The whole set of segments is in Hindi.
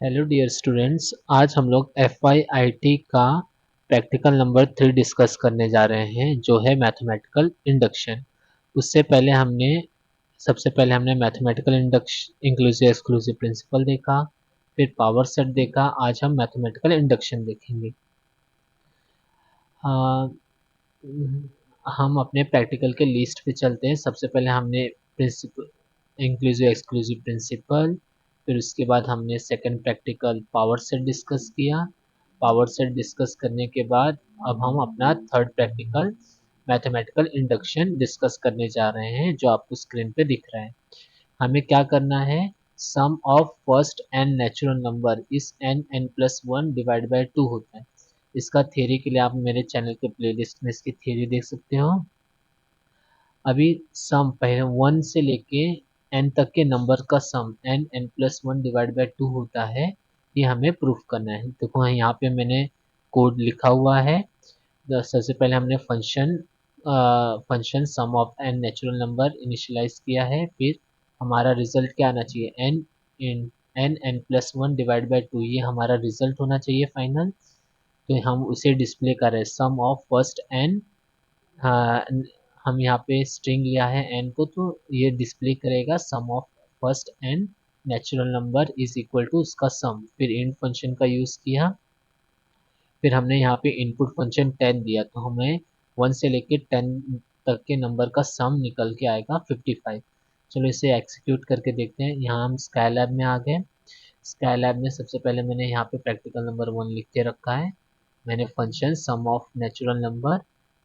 हेलो डियर स्टूडेंट्स, आज हम लोग FYIT का प्रैक्टिकल नंबर 3 डिस्कस करने जा रहे हैं जो है मैथमेटिकल इंडक्शन। उससे पहले सबसे पहले हमने mathematical induction inclusive exclusive principle देखा, फिर पावर सेट देखा। आज हम मैथमेटिकल इंडक्शन देखेंगे। आ, हम अपने प्रैक्टिकल के लिस्ट पे चलते हैं। सबसे पहले हमने प्रिंसिपल इंक्लूसिव एक्सक्लूसिव प्रिंसिपल, फिर उसके बाद हमने second practical power set discuss किया। पावर सेट डिस्कस करने के बाद अब हम अपना third practical mathematical induction discuss करने जा रहे हैं जो आपको स्क्रीन पे दिख रहा है। हमें क्या करना है, sum of first n natural number इस n plus one divide by two होता है। इसका थ्योरी के लिए आप मेरे चैनल के प्लेलिस्ट में इसकी थ्योरी देख सकते हो। अभी सम पहले वन से लेके n तक के नंबर का सम n plus one divide by two होता है। ये हमें प्रूफ करना है। देखो यहाँ पे मैंने कोड लिखा हुआ है। सबसे पहले हमने function sum of n natural number initialize किया है। फिर हमारा रिजल्ट क्या आना चाहिए, n plus one divide by two, ये हमारा रिजल्ट होना चाहिए फाइनल। तो हम उसे डिस्प्ले कर रहे हैं सम ऑफ फर्स्ट एन। हाँ, हम यहाँ पे स्ट्रिंग लिया है एन को, तो ये डिस्प्ले करेगा sum of first n natural number is equal to उसका सम। फिर इंट फंक्शन का यूज किया। फिर हमने यहाँ पे इनपुट फंक्शन 10 दिया, तो हमें 1 से लेके 10 तक के नंबर का सम निकल के आएगा 55। चलो इसे एक्सिक्यूट करके देखते हैं। यहाँ हम स्काईलैब में आ गए। स्काईलैब में सबसे पहले मैंने यहाँ पे प्रैक्टिकल नंबर 1 लिख के रखा है। मैंने function sum of natural number,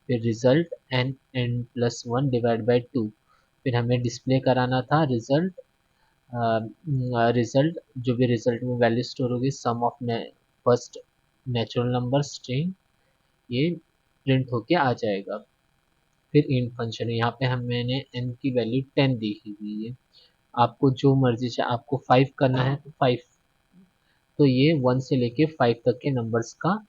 फिर result n plus one divide by two. फिर हमें डिस्प्ले कराना था रिजल्ट। रिजल्ट जो भी रिजल्ट में वैल्यू स्टोर होगी sum of first natural number string, ये प्रिंट होके आ जाएगा। फिर इंट फंक्शन है, यहाँ पे मैंने n की वैल्यू 10 दी हुई है। आपको जो मर्जी से आपको 5 करना है तो 5, तो ये 1 से लेके 5 तक के नंबर्स का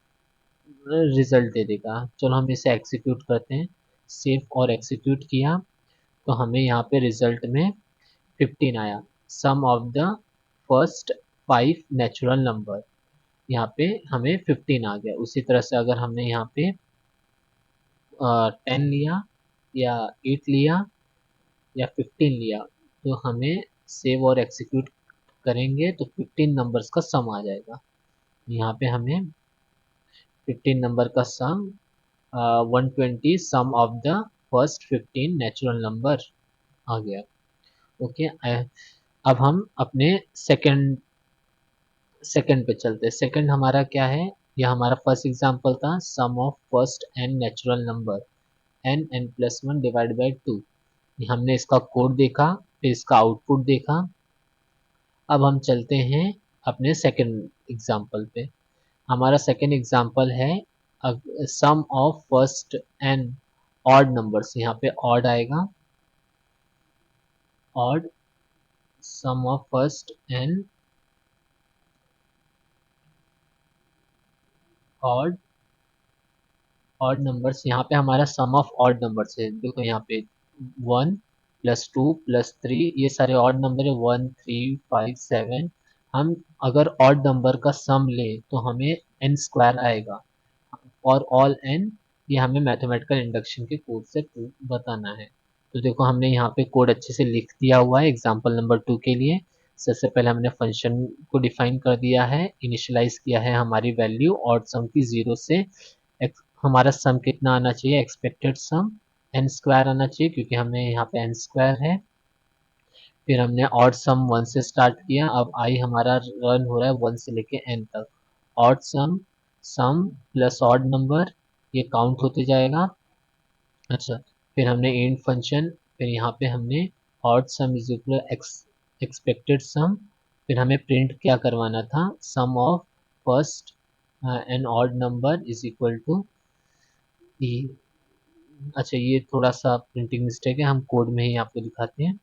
रिजल्ट दे देगा। चलो हम इसे एक्सिक्यूट करते हैं। सेव और एक्सिक्यूट किया तो हमें यहाँ पे रिजल्ट में 15 आया। Sum of the first 5 natural number, यहाँ पे हमें 15 आ गया। उसी तरह से अगर हमने यहाँ पे 10 लिया या 8 लिया या 15 लिया, तो हमें सेव और एक्सिक्यूट करेंगे तो 15 नंबर्स का सम आ जाएगा। यहाँ पे हमें 15 नंबर का sum 120 sum of the first 15 natural number आ गया। ओके, अब हम अपने सेकंड पे चलते हैं। सेकंड हमारा क्या है, यह हमारा फर्स्ट एग्जांपल था sum of first n natural number n plus one divide by two. हमने इसका कोड देखा, फिर इसका आउटपुट देखा। अब हम चलते हैं अपने सेकंड एग्जांपल पे। हमारा सेकंड एग्जांपल है sum of first n odd numbers, यहाँ पे ऑड आएगा। Odd sum of first n odd odd numbers, यहाँ पे हमारा सम ऑफ ऑड नंबर्स है। देखो यहाँ पे 1 प्लस टू प्लस थ्री, ये सारे ऑड नंबर है, 1 3 5 7। हम अगर ऑड नंबर का सम ले तो हमें एन स्क्वायर आएगा और ऑल एन। ये हमें मैथमेटिकल इंडक्शन के कोड से बताना है। तो देखो हमने यहाँ पे कोड अच्छे से लिख दिया हुआ है एग्जाम्पल नंबर 2 के लिए। सबसे पहले हमने फंक्शन को डिफाइन कर दिया है, इनिशियलाइज किया है हमारी वैल्यू ऑड सम की 0 से। हमारा सम कितना आना चाहिए, एक्सपेक्टेड सम एन स्क्वायर आना चाहिए क्योंकि हमें यहाँ पे एन स्क्वायर है। फिर हमने ऑड सम 1 से स्टार्ट किया। अब आई हमारा रन हो रहा है 1 से लेके एन तक। ऑड सम, सम प्लस ऑड नंबर, ये काउंट होते जाएगा। अच्छा, फिर हमने इंट फंक्शन, फिर यहाँ पे हमने odd sum is equal expected sum. फिर हमें प्रिंट क्या करवाना था, sum of first n odd number is equal to e. अच्छा, ये थोड़ा सा प्रिंटिंग मिस्टेक है, हम कोड में ही आपको दिखाते हैं।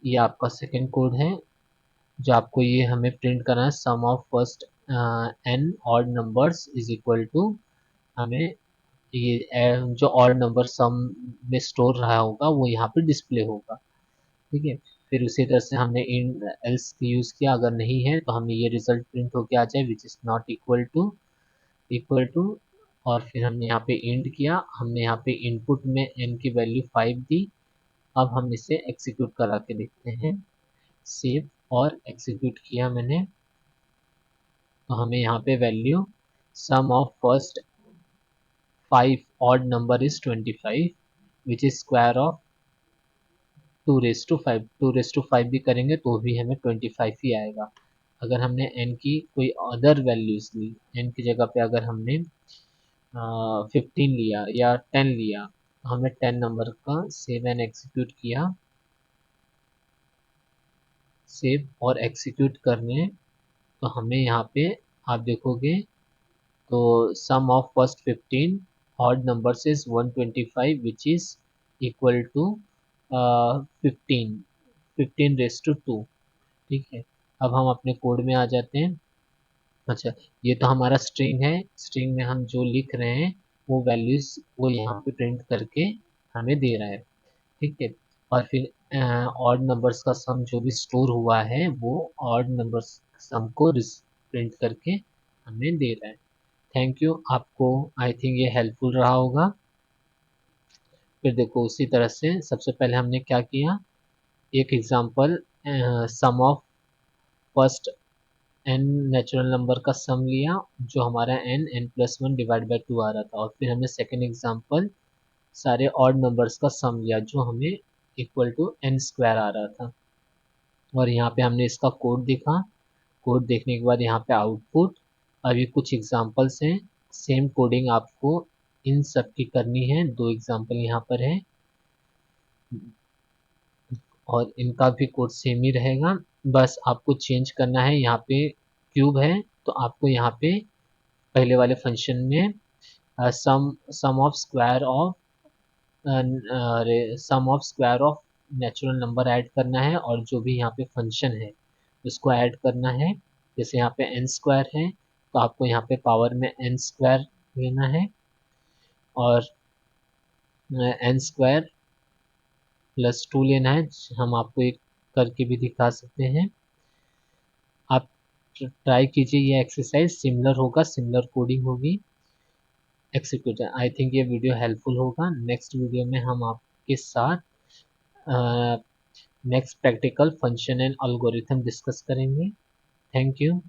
ये आपका सेकंड कोड है जो आपको ये हमें प्रिंट करना है, sum of first n odd numbers is equal to, हमें ये जो ऑड नंबर सम में स्टोर रहा होगा वो यहाँ पे डिस्प्ले होगा। ठीक है, फिर उसी तरह से हमने इन एल्स यूज़ किया, अगर नहीं है तो हमें ये रिजल्ट प्रिंट होके आ जाए which is not equal to. और फिर हमने यहाँ पे इंड किया, हमने यहाँ पे इनपुट में n की वैल्यू 5 दी। अब हम इसे एग्जीक्यूट करा के देखते हैं। सेव और एग्जीक्यूट किया मैंने, तो हमें यहाँ पे value sum of first 5 odd number is 25 which is square of 2 raise to 5। 2 raise to 5 भी करेंगे तो भी हमें 25 ही आएगा। अगर हमने n की कोई अदर वैल्यूज ली, n की जगह पे अगर हमने 15 लिया या 10 लिया, तो हमें 10 नंबर का सेव एंड एग्जीक्यूट किया। सेव और एग्जीक्यूट करने, तो हमें यहाँ पे आप देखोगे तो sum of first 15 odd numbers is 125 which is equal to 15 ठीक है। अब हम अपने कोड में आ जाते हैं। अच्छा, ये तो हमारा स्ट्रिंग है, स्ट्रिंग में हम जो लिख रहे हैं वो वैल्यूज वो यहाँ पे प्रिंट करके हमें दे रहा है, ठीक है। और फिर ऑड नंबर्स का सम जो भी स्टोर हुआ है वो ऑड नंबर्स सम को प्रिंट करके हमें दे रहा है। थैंक यू, आपको आई थिंक ये हेल्पफुल रहा होगा। फिर देखो उसी तरह से सबसे पहले हमने क्या किया, एक example sum of first n natural number का सम लिया जो हमारा n+1 डिवाइड बाई 2 आ रहा था। और फिर हमने सेकेंड एग्जांपल सारे ऑड नंबर्स का सम लिया जो हमें इक्वल टू n² आ रहा था। और यहाँ पे हमने इसका कोड देखा, कोड देखने के बाद यहाँ पे आउटपुट। अभी कुछ एग्जांपल्स हैं, सेम कोडिंग आपको इन सब की करनी है। 2 एग्जांपल यहाँ पर है और इनका भी कोड सेम ही रहेगा, बस आपको चेंज करना है। यहाँ पे क्यूब है तो आपको यहाँ पे पहले वाले फंक्शन में sum of square of natural number add करना है, और जो भी यहाँ पे फंक्शन है उसको ऐड करना है। जैसे यहाँ पे n² है तो आपको यहाँ पे पावर में n² लेना है, और n² + 2 लेना है। हम आपको एक करके भी दिखा सकते हैं, आप ट्राई कीजिए ये एक्सरसाइज, सिमिलर होगा, सिमिलर कोडिंग होगी। एक्सिक्यूट, आई थिंक ये वीडियो हेल्पफुल होगा। नेक्स्ट वीडियो में हम आपके साथ next practical function and algorithm discuss करेंगे। Thank you.